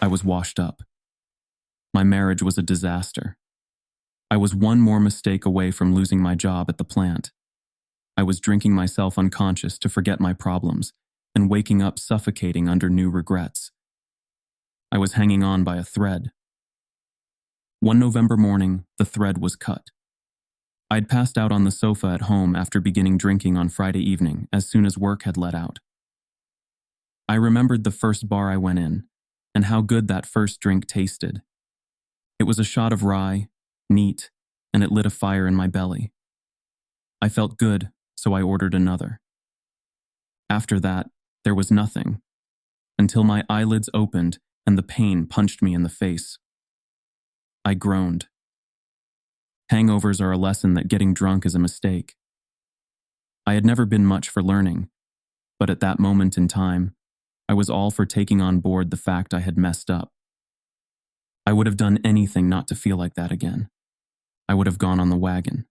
I was washed up. My marriage was a disaster. I was one more mistake away from losing my job at the plant. I was drinking myself unconscious to forget my problems and waking up suffocating under new regrets. I was hanging on by a thread. One November morning, the thread was cut. I'd passed out on the sofa at home after beginning drinking on Friday evening as soon as work had let out. I remembered the first bar I went in and how good that first drink tasted. It was a shot of rye, neat, and it lit a fire in my belly. I felt good, so I ordered another. After that, there was nothing, until my eyelids opened and the pain punched me in the face. I groaned. Hangovers are a lesson that getting drunk is a mistake. I had never been much for learning, but at that moment in time, I was all for taking on board the fact I had messed up. I would have done anything not to feel like that again. I would have gone on the wagon.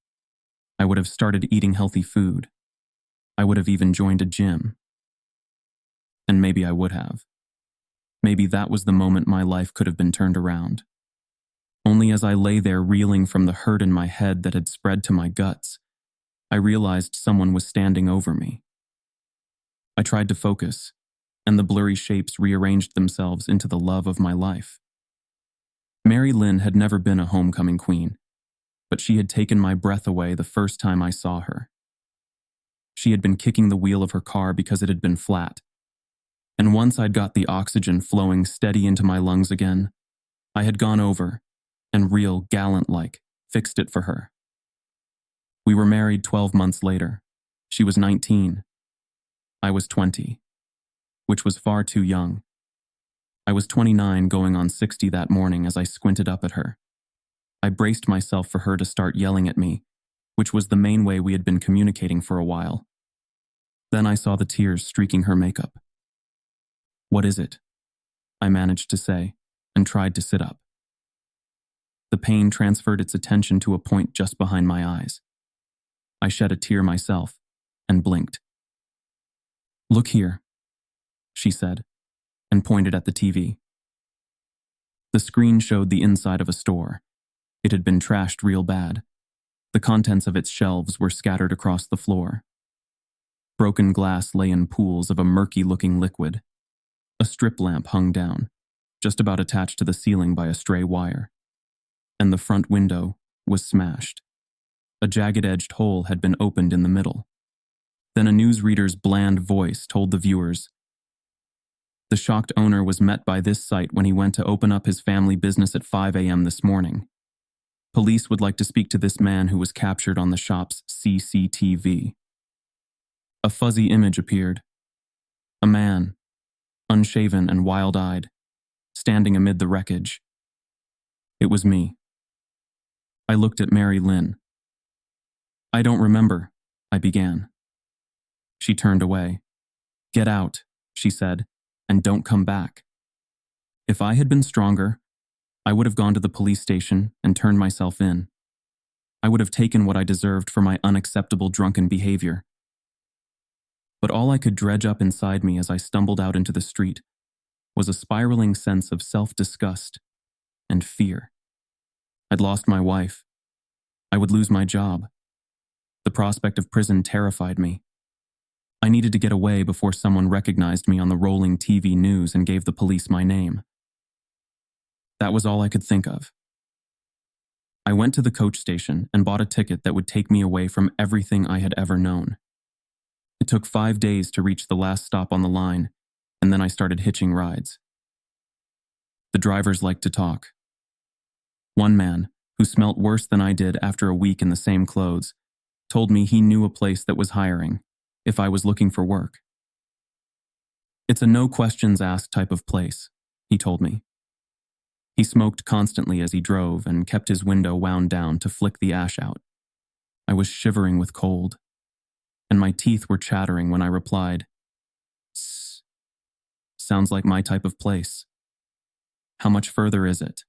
I would have started eating healthy food. I would have even joined a gym. And maybe I would have. Maybe that was the moment my life could have been turned around. Only as I lay there reeling from the hurt in my head that had spread to my guts, I realized someone was standing over me. I tried to focus, and the blurry shapes rearranged themselves into the love of my life. Mary Lynn had never been a homecoming queen, but she had taken my breath away the first time I saw her. She had been kicking the wheel of her car because it had been flat, and once I'd got the oxygen flowing steady into my lungs again, I had gone over and real gallant-like fixed it for her. We were married 12 months later. She was 19. I was 20, which was far too young. I was 29 going on 60 that morning as I squinted up at her. I braced myself for her to start yelling at me, which was the main way we had been communicating for a while. Then I saw the tears streaking her makeup. "What is it?" I managed to say, and tried to sit up. The pain transferred its attention to a point just behind my eyes. I shed a tear myself and blinked. "Look here," she said, and pointed at the TV. The screen showed the inside of a store. It had been trashed real bad. The contents of its shelves were scattered across the floor. Broken glass lay in pools of a murky-looking liquid. A strip lamp hung down, just about attached to the ceiling by a stray wire. And the front window was smashed. A jagged-edged hole had been opened in the middle. Then a newsreader's bland voice told the viewers, "The shocked owner was met by this sight when he went to open up his family business at 5 a.m. this morning. Police would like to speak to this man who was captured on the shop's CCTV." A fuzzy image appeared. A man, unshaven and wild-eyed, standing amid the wreckage. It was me. I looked at Mary Lynn. "I don't remember," I began. She turned away. "Get out," she said, "and don't come back." If I had been stronger, I would have gone to the police station and turned myself in. I would have taken what I deserved for my unacceptable drunken behavior. But all I could dredge up inside me as I stumbled out into the street was a spiraling sense of self-disgust and fear. I'd lost my wife. I would lose my job. The prospect of prison terrified me. I needed to get away before someone recognized me on the rolling TV news and gave the police my name. That was all I could think of. I went to the coach station and bought a ticket that would take me away from everything I had ever known. It took 5 days to reach the last stop on the line, and then I started hitching rides. The drivers liked to talk. One man, who smelt worse than I did after a week in the same clothes, told me he knew a place that was hiring if I was looking for work. "It's a no-questions-asked type of place," he told me. He smoked constantly as he drove and kept his window wound down to flick the ash out. I was shivering with cold, and my teeth were chattering when I replied, "Sss, sounds like my type of place. How much further is it?"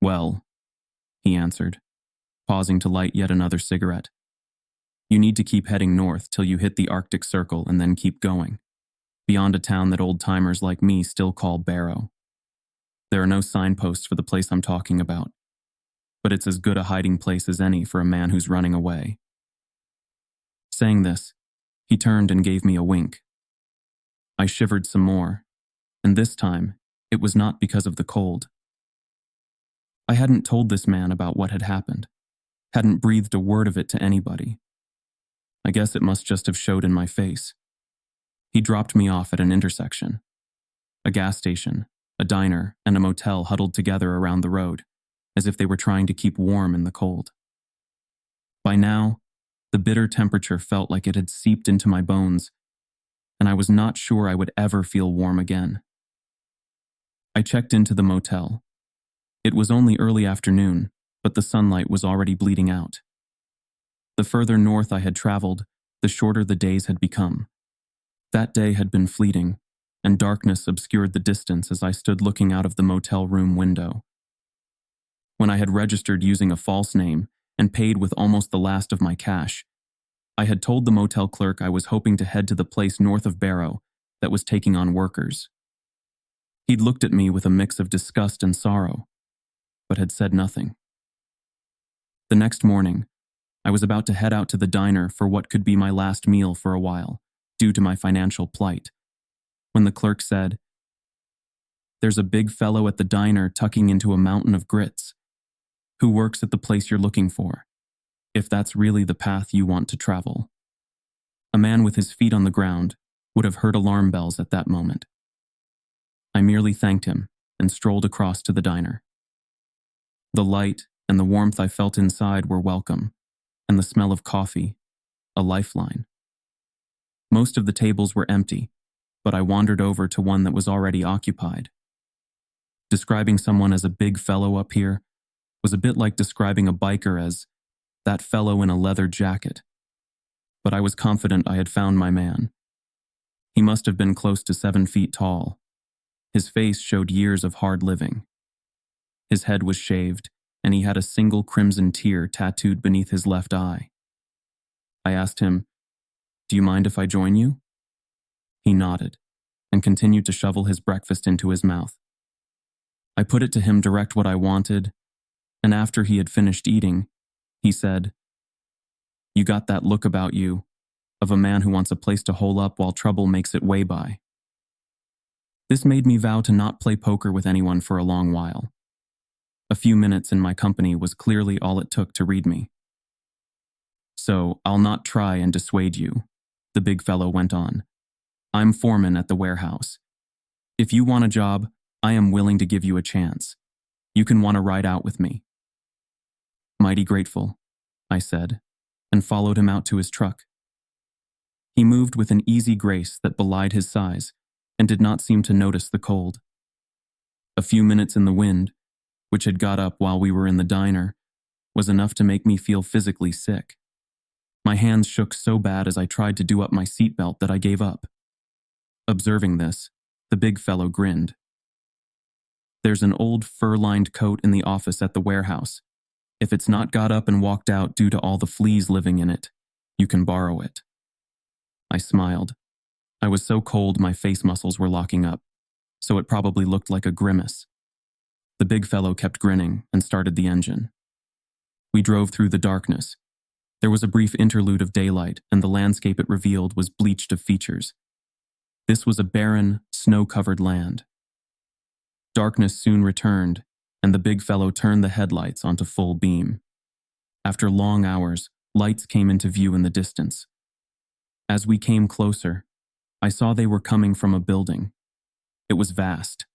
"Well," he answered, pausing to light yet another cigarette, "you need to keep heading north till you hit the Arctic Circle and then keep going, beyond a town that old-timers like me still call Barrow. There are no signposts for the place I'm talking about, but it's as good a hiding place as any for a man who's running away. Saying this, he turned and gave me a wink. I shivered some more, and this time, it was not because of the cold. I hadn't told this man about what had happened, hadn't breathed a word of it to anybody. I guess it must just have showed in my face. He dropped me off at an intersection. A gas station, a diner, and a motel huddled together around the road, as if they were trying to keep warm in the cold. By now, the bitter temperature felt like it had seeped into my bones, and I was not sure I would ever feel warm again. I checked into the motel. It was only early afternoon, but the sunlight was already bleeding out. The further north I had traveled, the shorter the days had become. That day had been fleeting, and darkness obscured the distance as I stood looking out of the motel room window. When I had registered using a false name and paid with almost the last of my cash, I had told the motel clerk I was hoping to head to the place north of Barrow that was taking on workers. He'd looked at me with a mix of disgust and sorrow, but had said nothing. The next morning, I was about to head out to the diner for what could be my last meal for a while, due to my financial plight, when the clerk said, "There's a big fellow at the diner tucking into a mountain of grits, who works at the place you're looking for, if that's really the path you want to travel." A man with his feet on the ground would have heard alarm bells at that moment. I merely thanked him and strolled across to the diner. The light and the warmth I felt inside were welcome, and the smell of coffee, a lifeline. Most of the tables were empty, but I wandered over to one that was already occupied. Describing someone as a big fellow up here was a bit like describing a biker as that fellow in a leather jacket. But I was confident I had found my man. He must have been close to 7 feet tall. His face showed years of hard living. His head was shaved, and he had a single crimson tear tattooed beneath his left eye. I asked him, "Do you mind if I join you?" He nodded and continued to shovel his breakfast into his mouth. I put it to him direct what I wanted, and after he had finished eating, he said, "You got that look about you of a man who wants a place to hole up while trouble makes it way by." This made me vow to not play poker with anyone for a long while. A few minutes in my company was clearly all it took to read me. "So I'll not try and dissuade you," the big fellow went on. "I'm foreman at the warehouse. If you want a job, I am willing to give you a chance. You can want to ride out with me." "Mighty grateful," I said, and followed him out to his truck. He moved with an easy grace that belied his size and did not seem to notice the cold. A few minutes in the wind, which had got up while we were in the diner, was enough to make me feel physically sick. My hands shook so bad as I tried to do up my seatbelt that I gave up. Observing this, the big fellow grinned. "There's an old fur-lined coat in the office at the warehouse. If it's not got up and walked out due to all the fleas living in it, you can borrow it." I smiled. I was so cold my face muscles were locking up, so it probably looked like a grimace. The big fellow kept grinning and started the engine. We drove through the darkness. There was a brief interlude of daylight, and the landscape it revealed was bleached of features. This was a barren, snow-covered land. Darkness soon returned, and the big fellow turned the headlights onto full beam. After long hours, lights came into view in the distance. As we came closer, I saw they were coming from a building. It was vast.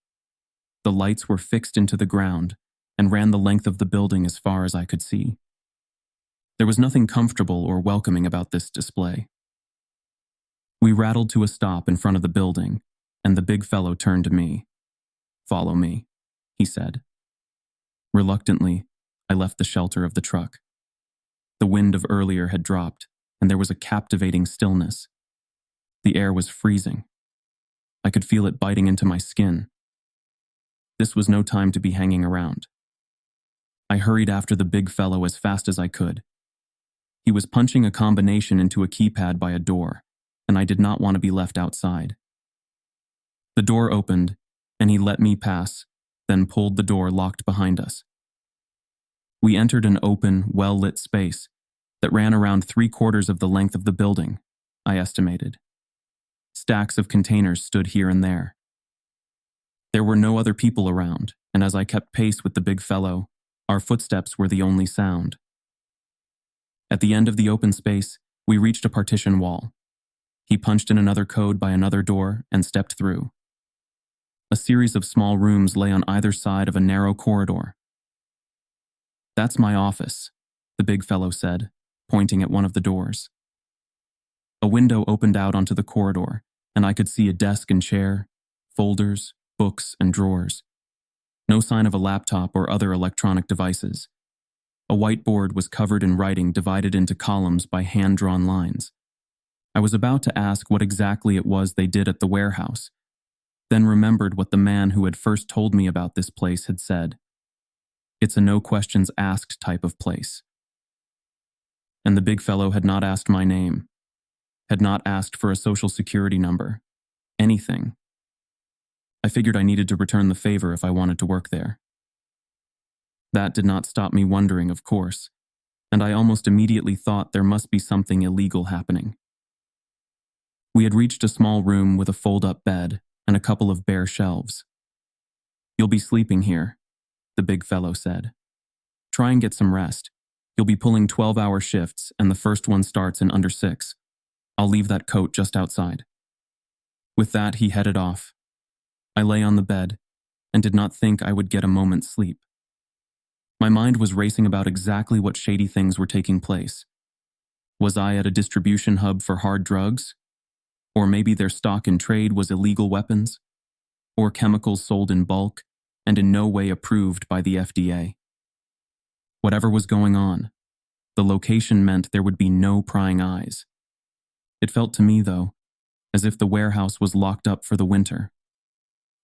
The lights were fixed into the ground and ran the length of the building as far as I could see. There was nothing comfortable or welcoming about this display. We rattled to a stop in front of the building, and the big fellow turned to me. "Follow me," he said. Reluctantly, I left the shelter of the truck. The wind of earlier had dropped, and there was a captivating stillness. The air was freezing. I could feel it biting into my skin. This was no time to be hanging around. I hurried after the big fellow as fast as I could. He was punching a combination into a keypad by a door, and I did not want to be left outside. The door opened, and he let me pass, then pulled the door locked behind us. We entered an open, well-lit space that ran around 3/4 of the length of the building, I estimated. Stacks of containers stood here and there. There were no other people around, and as I kept pace with the big fellow, our footsteps were the only sound. At the end of the open space, we reached a partition wall. He punched in another code by another door and stepped through. A series of small rooms lay on either side of a narrow corridor. "That's my office," the big fellow said, pointing at one of the doors. A window opened out onto the corridor, and I could see a desk and chair, folders, books, and drawers. No sign of a laptop or other electronic devices. A whiteboard was covered in writing divided into columns by hand-drawn lines. I was about to ask what exactly it was they did at the warehouse, then remembered what the man who had first told me about this place had said. It's a no-questions-asked type of place. And the big fellow had not asked my name, had not asked for a social security number, anything. I figured I needed to return the favor if I wanted to work there. That did not stop me wondering, of course, and I almost immediately thought there must be something illegal happening. We had reached a small room with a fold-up bed and a couple of bare shelves. "You'll be sleeping here," the big fellow said. "Try and get some rest. You'll be pulling 12-hour shifts, and the first one starts in under 6. I'll leave that coat just outside." With that, he headed off. I lay on the bed and did not think I would get a moment's sleep. My mind was racing about exactly what shady things were taking place. Was I at a distribution hub for hard drugs? Or maybe their stock in trade was illegal weapons? Or chemicals sold in bulk and in no way approved by the FDA? Whatever was going on, the location meant there would be no prying eyes. It felt to me, though, as if the warehouse was locked up for the winter.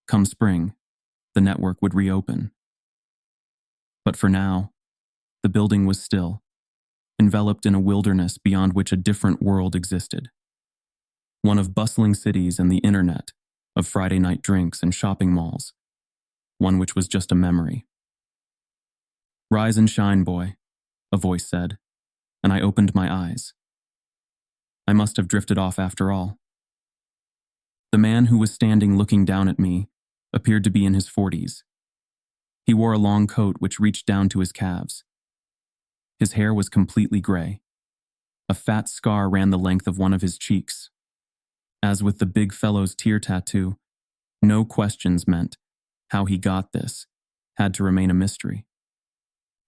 Come spring, the network would reopen. But for now, the building was still, enveloped in a wilderness beyond which a different world existed. One of bustling cities and the internet, of Friday night drinks and shopping malls. One which was just a memory. "Rise and shine, boy," a voice said, and I opened my eyes. I must have drifted off after all. The man who was standing looking down at me appeared to be in his 40s. He wore a long coat which reached down to his calves. His hair was completely gray. A fat scar ran the length of one of his cheeks. As with the big fellow's tear tattoo, no questions meant how he got this had to remain a mystery.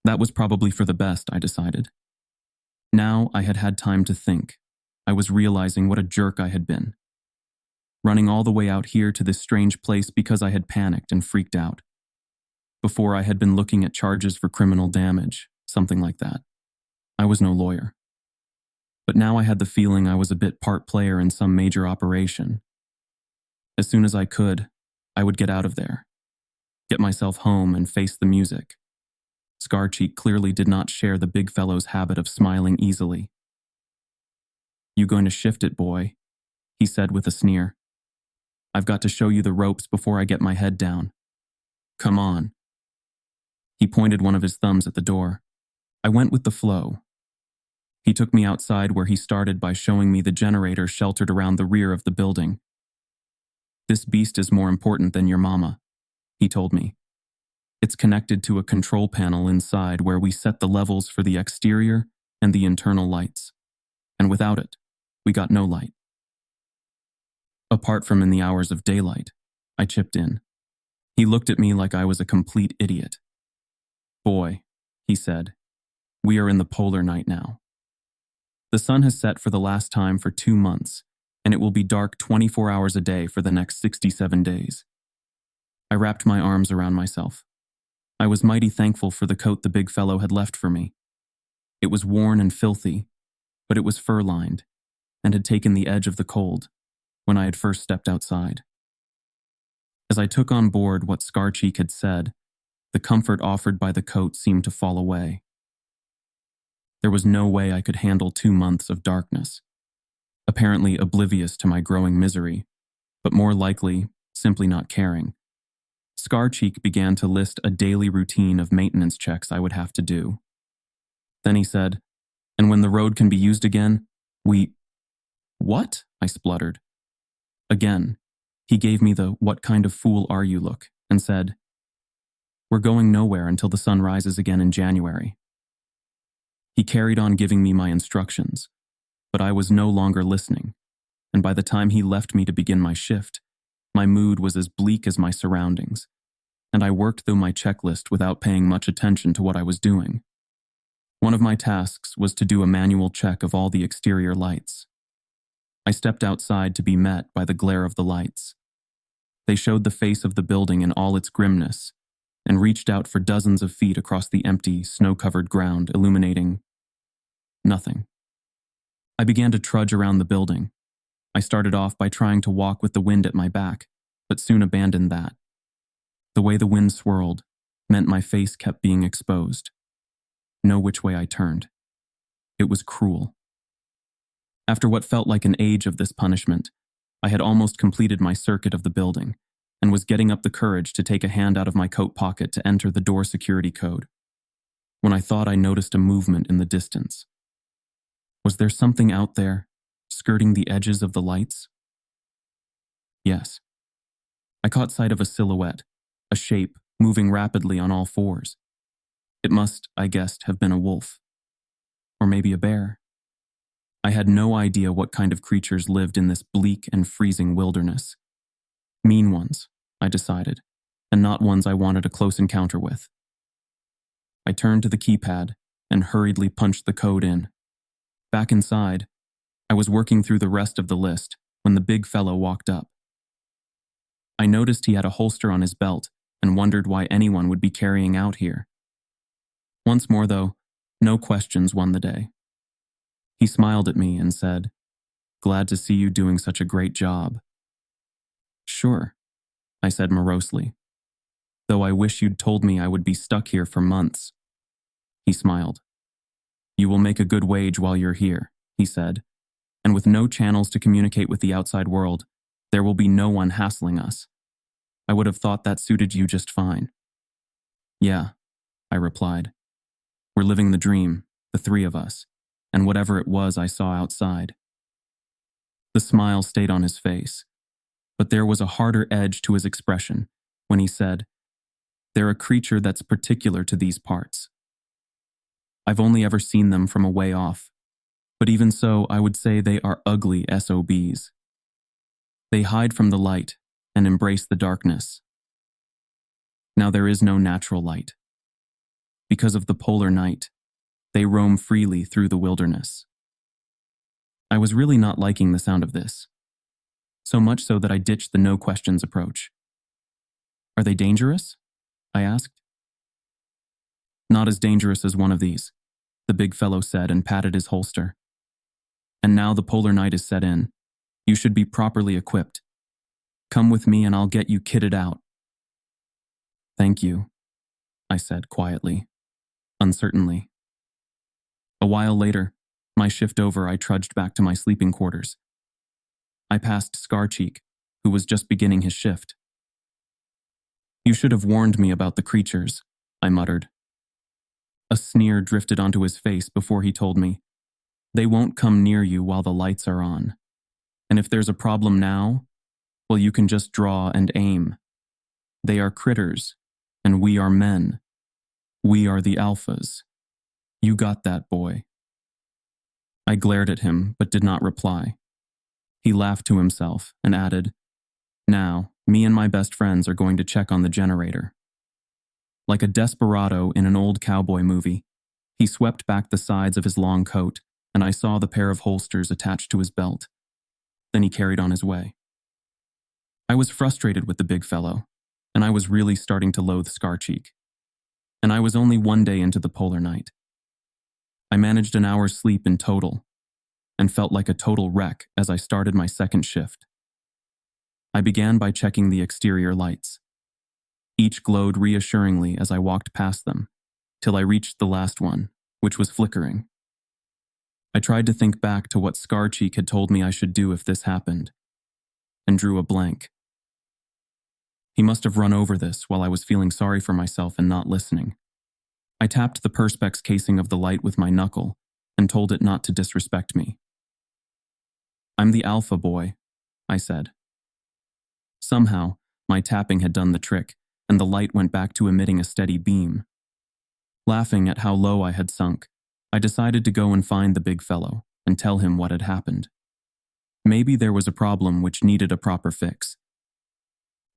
That was probably for the best, I decided. Now I had had time to think. I was realizing what a jerk I had been. Running all the way out here to this strange place because I had panicked and freaked out. Before I had been looking at charges for criminal damage, something like that. I was no lawyer. But now I had the feeling I was a bit part player in some major operation. As soon as I could, I would get out of there. Get myself home and face the music. Scarcheek clearly did not share the big fellow's habit of smiling easily. "You going to shift it, boy?" he said with a sneer. "I've got to show you the ropes before I get my head down. Come on." He pointed one of his thumbs at the door. I went with the flow. He took me outside where he started by showing me the generator sheltered around the rear of the building. "This beast is more important than your mama," he told me. "It's connected to a control panel inside where we set the levels for the exterior and the internal lights. And without it, we got no light." "Apart from in the hours of daylight," I chipped in. He looked at me like I was a complete idiot. "Boy," he said, "we are in the polar night now. The sun has set for the last time for 2 months, and it will be dark 24 hours a day for the next 67 days. I wrapped my arms around myself. I was mighty thankful for the coat the big fellow had left for me. It was worn and filthy, but it was fur-lined, and had taken the edge of the cold when I had first stepped outside. As I took on board what Scarcheek had said, the comfort offered by the coat seemed to fall away. There was no way I could handle 2 months of darkness, apparently oblivious to my growing misery, but more likely simply not caring. Scarcheek began to list a daily routine of maintenance checks I would have to do. Then he said, "And when the road can be used again, we—" "What?" I spluttered. Again, he gave me the "what kind of fool are you" look and said, "We're going nowhere until the sun rises again in January." He carried on giving me my instructions, but I was no longer listening, and by the time he left me to begin my shift, my mood was as bleak as my surroundings, and I worked through my checklist without paying much attention to what I was doing. One of my tasks was to do a manual check of all the exterior lights. I stepped outside to be met by the glare of the lights. They showed the face of the building in all its grimness, and reached out for dozens of feet across the empty, snow-covered ground, illuminating nothing. I began to trudge around the building. I started off by trying to walk with the wind at my back, but soon abandoned that. The way the wind swirled meant my face kept being exposed. No which way I turned. It was cruel. After what felt like an age of this punishment, I had almost completed my circuit of the building and was getting up the courage to take a hand out of my coat pocket to enter the door security code, when I thought I noticed a movement in the distance. Was there something out there, skirting the edges of the lights? Yes. I caught sight of a silhouette, a shape moving rapidly on all fours. It must, I guessed, have been a wolf. Or maybe a bear. I had no idea what kind of creatures lived in this bleak and freezing wilderness. Mean ones, I decided, and not ones I wanted a close encounter with. I turned to the keypad and hurriedly punched the code in. Back inside, I was working through the rest of the list when the big fellow walked up. I noticed he had a holster on his belt and wondered why anyone would be carrying out here. Once more, though, no questions won the day. He smiled at me and said, "Glad to see you doing such a great job." "Sure," I said morosely, "though I wish you'd told me I would be stuck here for months." He smiled. "You will make a good wage while you're here," he said, "and with no channels to communicate with the outside world, there will be no one hassling us. I would have thought that suited you just fine." "Yeah," I replied. "We're living the dream, the three of us, and whatever it was I saw outside." The smile stayed on his face, but there was a harder edge to his expression when he said, "They're a creature that's particular to these parts. I've only ever seen them from a way off, but even so, I would say they are ugly SOBs. They hide from the light and embrace the darkness. Now there is no natural light. Because of the polar night, they roam freely through the wilderness." I was really not liking the sound of this, so much so that I ditched the no questions approach. "Are they dangerous?" I asked. "Not as dangerous as one of these," the big fellow said and patted his holster. "And now the polar night is set in. You should be properly equipped. Come with me and I'll get you kitted out." "Thank you," I said quietly, uncertainly. A while later, my shift over, I trudged back to my sleeping quarters. I passed Scarcheek, who was just beginning his shift. "You should have warned me about the creatures," I muttered. A sneer drifted onto his face before he told me, "They won't come near you while the lights are on. And if there's a problem now, well, you can just draw and aim. They are critters, and we are men. We are the alphas. You got that, boy." I glared at him, but did not reply. He laughed to himself and added, "Now, me and my best friends are going to check on the generator." Like a desperado in an old cowboy movie, he swept back the sides of his long coat, and I saw the pair of holsters attached to his belt. Then he carried on his way. I was frustrated with the big fellow, and I was really starting to loathe Scarcheek. And I was only one day into the polar night. I managed an hour's sleep in total, and felt like a total wreck as I started my second shift. I began by checking the exterior lights. Each glowed reassuringly as I walked past them, till I reached the last one, which was flickering. I tried to think back to what Scarcheek had told me I should do if this happened, and drew a blank. He must have run over this while I was feeling sorry for myself and not listening. I tapped the perspex casing of the light with my knuckle and told it not to disrespect me. "I'm the alpha boy," I said. Somehow, my tapping had done the trick, and the light went back to emitting a steady beam. Laughing at how low I had sunk, I decided to go and find the big fellow and tell him what had happened. Maybe there was a problem which needed a proper fix.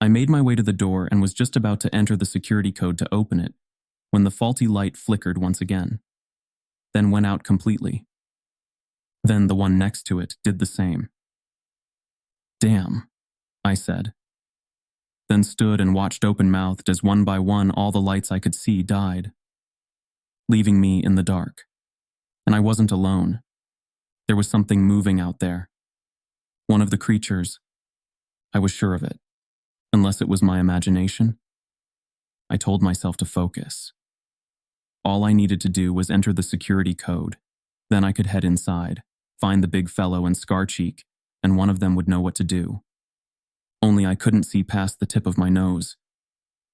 I made my way to the door and was just about to enter the security code to open it when the faulty light flickered once again, then went out completely. Then the one next to it did the same. "Damn," I said, then stood and watched open-mouthed as one by one all the lights I could see died, leaving me in the dark. And I wasn't alone. There was something moving out there. One of the creatures. I was sure of it. Unless it was my imagination. I told myself to focus. All I needed to do was enter the security code. Then I could head inside, find the big fellow and Scarcheek, and one of them would know what to do. Only I couldn't see past the tip of my nose.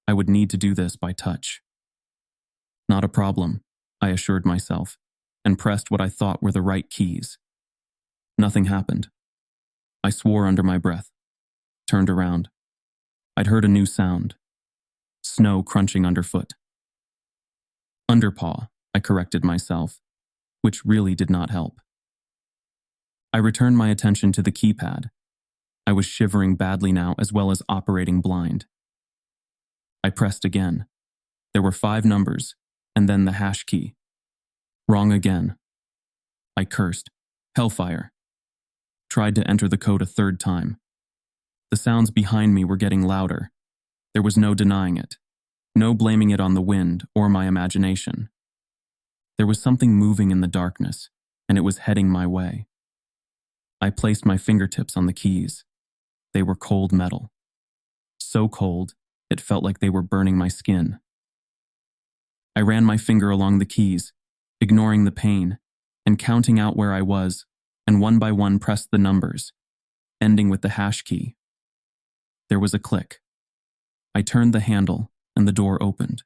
I would need to do this by touch. Not a problem, I assured myself, and pressed what I thought were the right keys. Nothing happened. I swore under my breath, turned around. I'd heard a new sound. Snow crunching underfoot. Underpaw, I corrected myself, which really did not help. I returned my attention to the keypad. I was shivering badly now as well as operating blind. I pressed again. There were 5 numbers, and then the hash key. Wrong again. I cursed. Hellfire. Tried to enter the code a 3rd time. The sounds behind me were getting louder. There was no denying it. No blaming it on the wind or my imagination. There was something moving in the darkness, and it was heading my way. I placed my fingertips on the keys. They were cold metal. So cold, it felt like they were burning my skin. I ran my finger along the keys, ignoring the pain, and counting out where I was, and one by one pressed the numbers, ending with the hash key. There was a click. I turned the handle, and the door opened.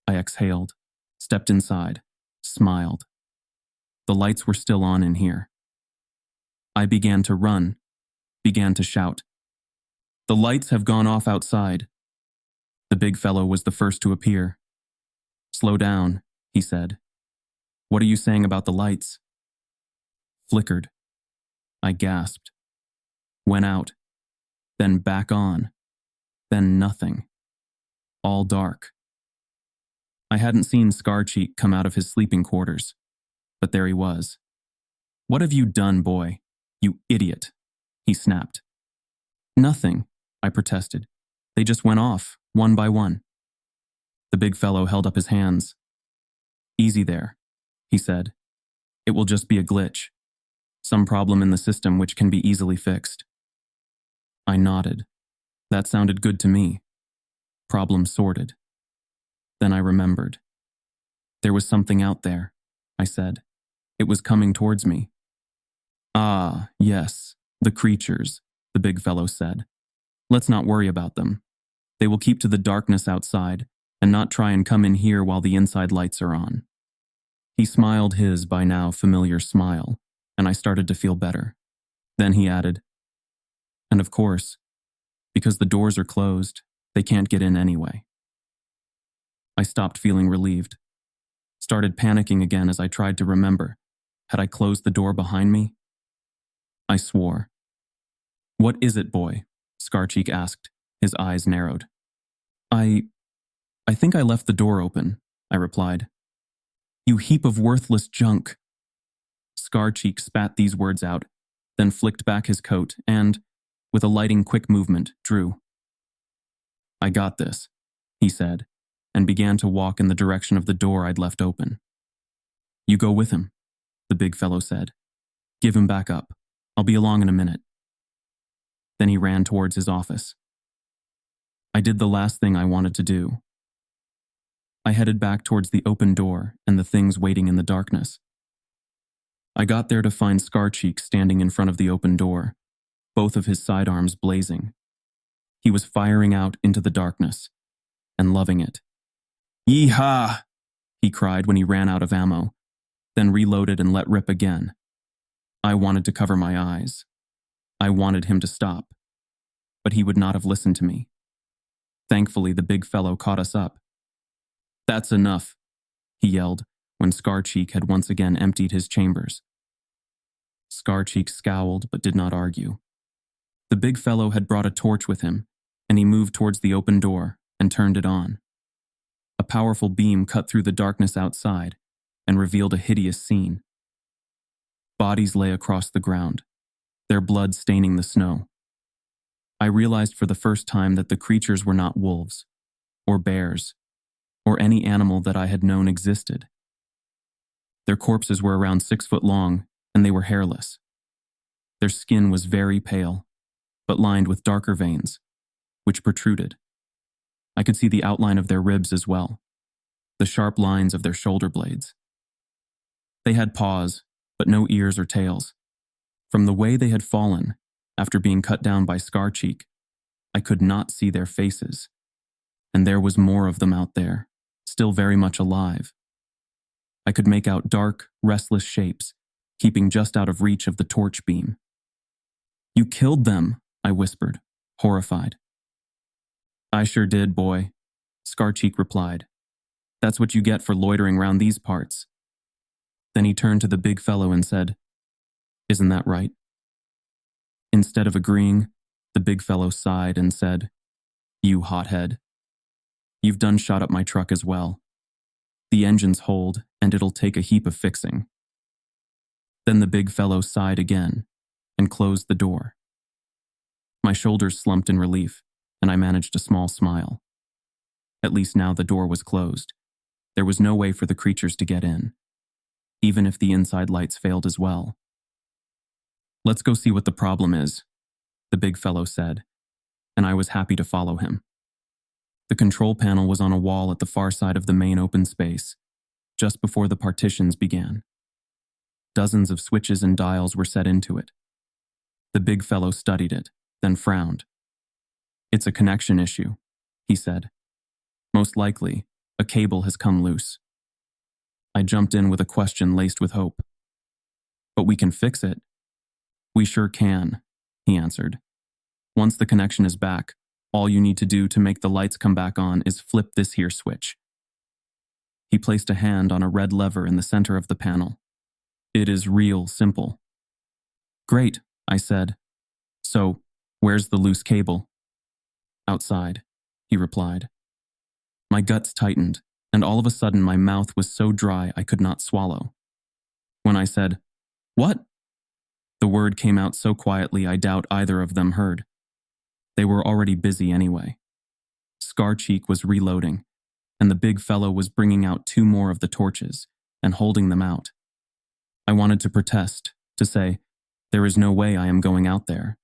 I exhaled, stepped inside, smiled. The lights were still on in here. I began to run, began to shout. "The lights have gone off outside." The big fellow was the first to appear. "Slow down," he said. "What are you saying about the lights?" Flickered. I gasped. Went out. Then back on. Then nothing. All dark. I hadn't seen Scarcheek come out of his sleeping quarters, but there he was. "What have you done, boy? You idiot," he snapped. "Nothing," I protested. "They just went off, one by one." The big fellow held up his hands. "Easy there," he said. "It will just be a glitch. Some problem in the system which can be easily fixed." I nodded. That sounded good to me. Problem sorted. Then I remembered. "There was something out there," I said. "It was coming towards me." "Ah, yes, the creatures," the big fellow said. "Let's not worry about them. They will keep to the darkness outside and not try and come in here while the inside lights are on." He smiled his by now familiar smile, and I started to feel better. Then he added, "And of course, because the doors are closed, they can't get in anyway." I stopped feeling relieved. Started panicking again as I tried to remember. Had I closed the door behind me? I swore. "What is it, boy?" Scarcheek asked, his eyes narrowed. I think I left the door open," I replied. "You heap of worthless junk." Scarcheek spat these words out, then flicked back his coat and, with a lighting quick movement, drew. "I got this," he said, and began to walk in the direction of the door I'd left open. "You go with him," the big fellow said. "Give him back up. I'll be along in a minute." Then he ran towards his office. I did the last thing I wanted to do. I headed back towards the open door and the things waiting in the darkness. I got there to find Scarcheek standing in front of the open door, both of his sidearms blazing. He was firing out into the darkness and loving it. "Yee-haw!" he cried when he ran out of ammo, then reloaded and let rip again. I wanted to cover my eyes. I wanted him to stop, but he would not have listened to me. Thankfully, the big fellow caught us up. "That's enough," he yelled when Scarcheek had once again emptied his chambers. Scarcheek scowled but did not argue. The big fellow had brought a torch with him, and he moved towards the open door and turned it on. A powerful beam cut through the darkness outside and revealed a hideous scene. Bodies lay across the ground, their blood staining the snow. I realized for the first time that the creatures were not wolves, or bears, or any animal that I had known existed. Their corpses were around 6 foot long, and they were hairless. Their skin was very pale, but lined with darker veins, which protruded. I could see the outline of their ribs as well, the sharp lines of their shoulder blades. They had paws, but no ears or tails. From the way they had fallen, after being cut down by Scarcheek, I could not see their faces, and there was more of them out there, still very much alive. I could make out dark, restless shapes, keeping just out of reach of the torch beam. "You killed them," I whispered, horrified. "I sure did, boy," Scarcheek replied. "That's what you get for loitering around these parts." Then he turned to the big fellow and said, "Isn't that right?" Instead of agreeing, the big fellow sighed and said, "You hothead. You've done shot up my truck as well. The engine's hold, and it'll take a heap of fixing." Then the big fellow sighed again and closed the door. My shoulders slumped in relief, and I managed a small smile. At least now the door was closed. There was no way for the creatures to get in, even if the inside lights failed as well. "Let's go see what the problem is," the big fellow said, and I was happy to follow him. The control panel was on a wall at the far side of the main open space, just before the partitions began. Dozens of switches and dials were set into it. The big fellow studied it, then frowned. "It's a connection issue," he said. "Most likely, a cable has come loose." I jumped in with a question laced with hope. "But we can fix it." "We sure can," he answered. "Once the connection is back, all you need to do to make the lights come back on is flip this here switch." He placed a hand on a red lever in the center of the panel. "It is real simple." "Great," I said. "So, where's the loose cable?" "Outside," he replied. My guts tightened, and all of a sudden my mouth was so dry I could not swallow. When I said, "What?" the word came out so quietly I doubt either of them heard. They were already busy anyway. Scarcheek was reloading, and the big fellow was bringing out 2 more of the torches and holding them out. I wanted to protest, to say, "There is no way I am going out there."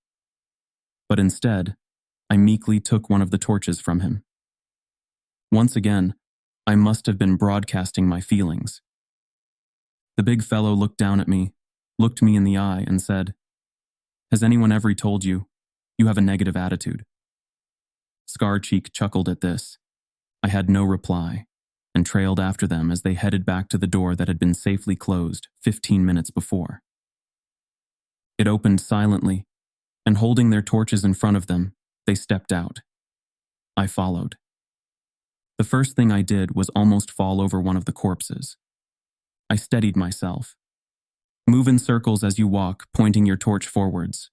But instead, I meekly took one of the torches from him. Once again, I must have been broadcasting my feelings. The big fellow looked down at me, looked me in the eye, and said, "Has anyone ever told you, you have a negative attitude?" Scarcheek chuckled at this. I had no reply, and trailed after them as they headed back to the door that had been safely closed 15 minutes before. It opened silently, and holding their torches in front of them, they stepped out. I followed. The first thing I did was almost fall over one of the corpses. I steadied myself. "Move in circles as you walk, pointing your torch forwards,"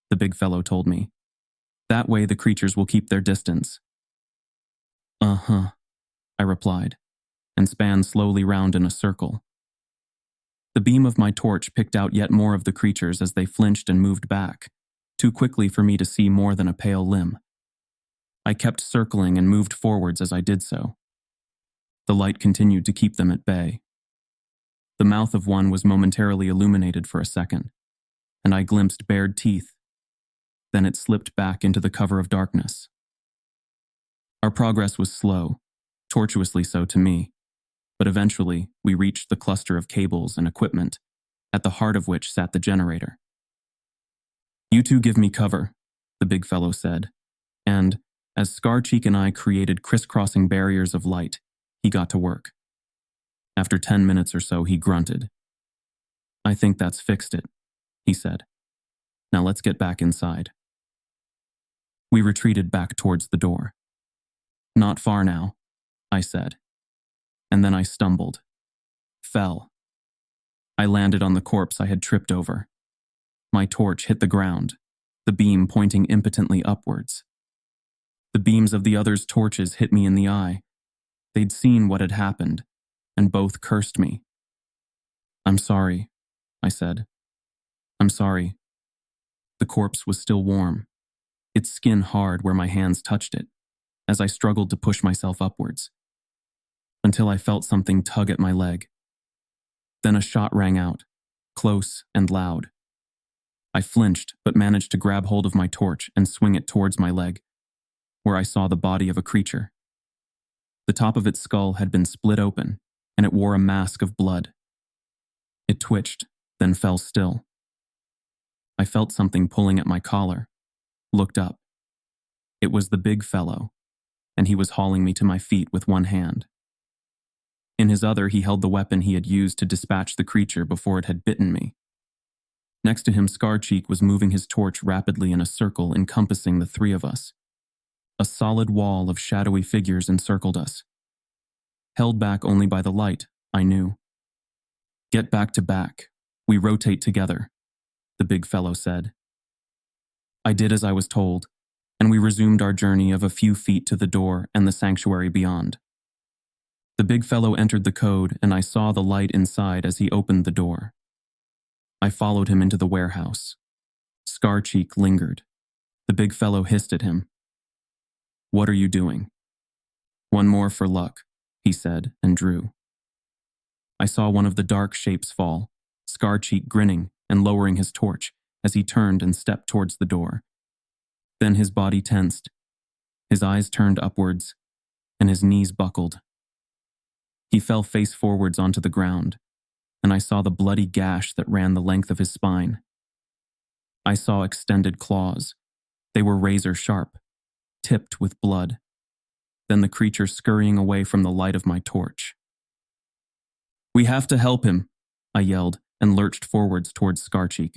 the big fellow told me. "That way the creatures will keep their distance." "Uh-huh," I replied, and span slowly round in a circle. The beam of my torch picked out yet more of the creatures as they flinched and moved back, too quickly for me to see more than a pale limb. I kept circling and moved forwards as I did so. The light continued to keep them at bay. The mouth of one was momentarily illuminated for a second, and I glimpsed bared teeth. Then it slipped back into the cover of darkness. Our progress was slow, tortuously so to me, but eventually we reached the cluster of cables and equipment, at the heart of which sat the generator. "You two give me cover," the big fellow said, And, as Scarcheek and I created crisscrossing barriers of light, he got to work. After 10 minutes or so, he grunted. "I think that's fixed it," he said. "Now let's get back inside." We retreated back towards the door. "Not far now," I said. And then I stumbled. Fell. I landed on the corpse I had tripped over. My torch hit the ground, the beam pointing impotently upwards. The beams of the others' torches hit me in the eye. They'd seen what had happened, and both cursed me. "I'm sorry," I said. "I'm sorry." The corpse was still warm, its skin hard where my hands touched it, as I struggled to push myself upwards, until I felt something tug at my leg. Then a shot rang out, close and loud. I flinched, but managed to grab hold of my torch and swing it towards my leg, where I saw the body of a creature. The top of its skull had been split open, and it wore a mask of blood. It twitched, then fell still. I felt something pulling at my collar, looked up. It was the big fellow, and he was hauling me to my feet with one hand. In his other, he held the weapon he had used to dispatch the creature before it had bitten me. Next to him, Scarcheek was moving his torch rapidly in a circle encompassing the three of us. A solid wall of shadowy figures encircled us. Held back only by the light, I knew. "Get back to back. We rotate together," the big fellow said. I did as I was told, and we resumed our journey of a few feet to the door and the sanctuary beyond. The big fellow entered the code, and I saw the light inside as he opened the door. I followed him into the warehouse. Scarcheek lingered. The big fellow hissed at him. "What are you doing?" "One more for luck," he said, and drew. I saw one of the dark shapes fall, Scarcheek grinning and lowering his torch as he turned and stepped towards the door. Then his body tensed, his eyes turned upwards, and his knees buckled. He fell face forwards onto the ground, and I saw the bloody gash that ran the length of his spine. I saw extended claws. They were razor sharp, tipped with blood. Then the creature scurrying away from the light of my torch. "We have to help him," I yelled and lurched forwards towards Scarcheek.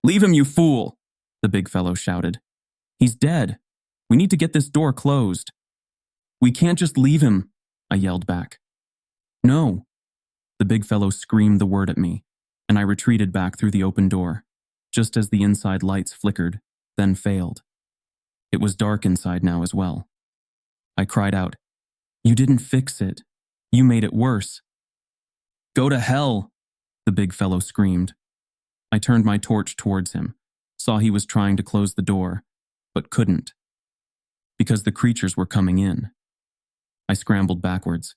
"Leave him, you fool!" the big fellow shouted. "He's dead. We need to get this door closed." "We can't just leave him," I yelled back. "No." The big fellow screamed the word at me, and I retreated back through the open door, just as the inside lights flickered, then failed. It was dark inside now as well. I cried out, "You didn't fix it. You made it worse." "Go to hell," the big fellow screamed. I turned my torch towards him, saw he was trying to close the door, but couldn't, because the creatures were coming in. I scrambled backwards.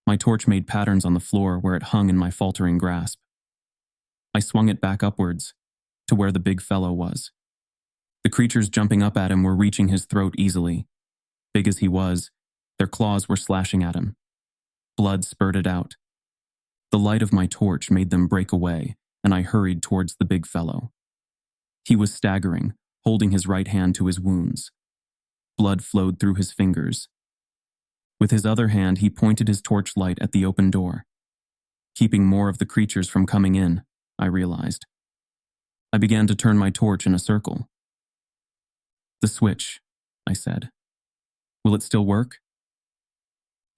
My torch made patterns on the floor where it hung in my faltering grasp. I swung it back upwards, to where the big fellow was. The creatures jumping up at him were reaching his throat easily. Big as he was, their claws were slashing at him. Blood spurted out. The light of my torch made them break away, and I hurried towards the big fellow. He was staggering, holding his right hand to his wounds. Blood flowed through his fingers. With his other hand, he pointed his torchlight at the open door. Keeping more of the creatures from coming in, I realized. I began to turn my torch in a circle. "The switch," I said. "Will it still work?"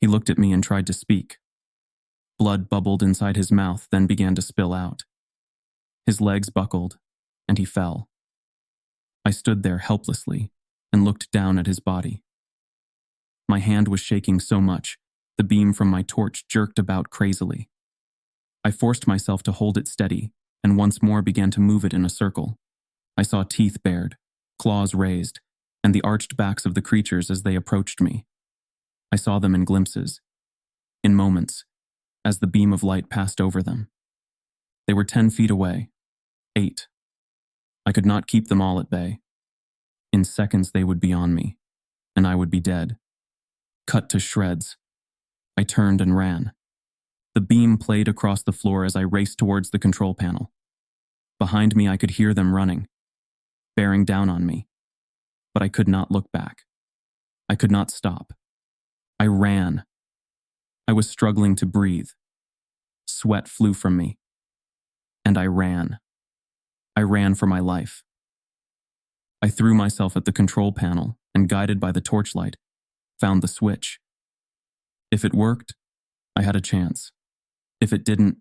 He looked at me and tried to speak. Blood bubbled inside his mouth, then began to spill out. His legs buckled, and he fell. I stood there helplessly and looked down at his body. My hand was shaking so much, the beam from my torch jerked about crazily. I forced myself to hold it steady, and once more began to move it in a circle. I saw teeth bared, claws raised, and the arched backs of the creatures as they approached me. I saw them in glimpses, in moments, as the beam of light passed over them. They were 10 feet away, 8. I could not keep them all at bay. In seconds they would be on me, and I would be dead. Cut to shreds. I turned and ran. The beam played across the floor as I raced towards the control panel. Behind me I could hear them running, bearing down on me. but I could not look back. I could not stop. I ran. I was struggling to breathe. Sweat flew from me. And I ran. I ran for my life. I threw myself at the control panel and, guided by the torchlight, found the switch. If it worked, I had a chance. If it didn't,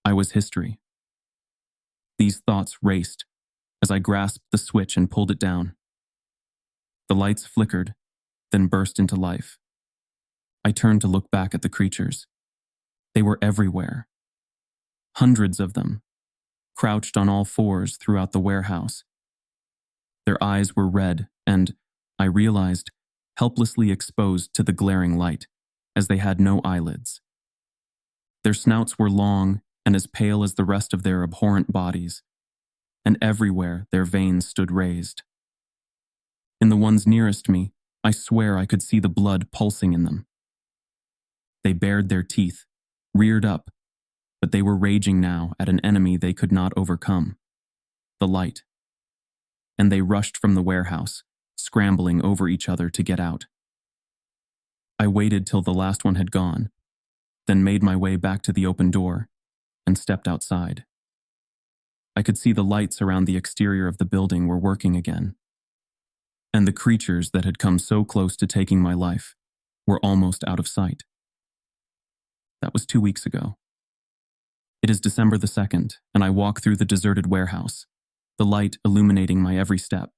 I was history. These thoughts raced as I grasped the switch and pulled it down. The lights flickered, then burst into life. I turned to look back at the creatures. They were everywhere. Hundreds of them, crouched on all fours throughout the warehouse. Their eyes were red and, I realized, helplessly exposed to the glaring light, as they had no eyelids. Their snouts were long and as pale as the rest of their abhorrent bodies, and everywhere their veins stood raised. In the ones nearest me, I swear I could see the blood pulsing in them. They bared their teeth, reared up, but they were raging now at an enemy they could not overcome, the light. And they rushed from the warehouse, scrambling over each other to get out. I waited till the last one had gone, then made my way back to the open door and stepped outside. I could see the lights around the exterior of the building were working again, and the creatures that had come so close to taking my life were almost out of sight. That was 2 weeks ago. It is December the 2nd, and I walk through the deserted warehouse, the light illuminating my every step,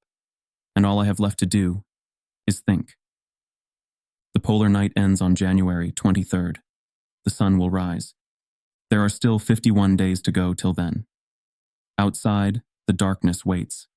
and all I have left to do is think. The polar night ends on January 23rd. The sun will rise. There are still 51 days to go till then. Outside, the darkness waits.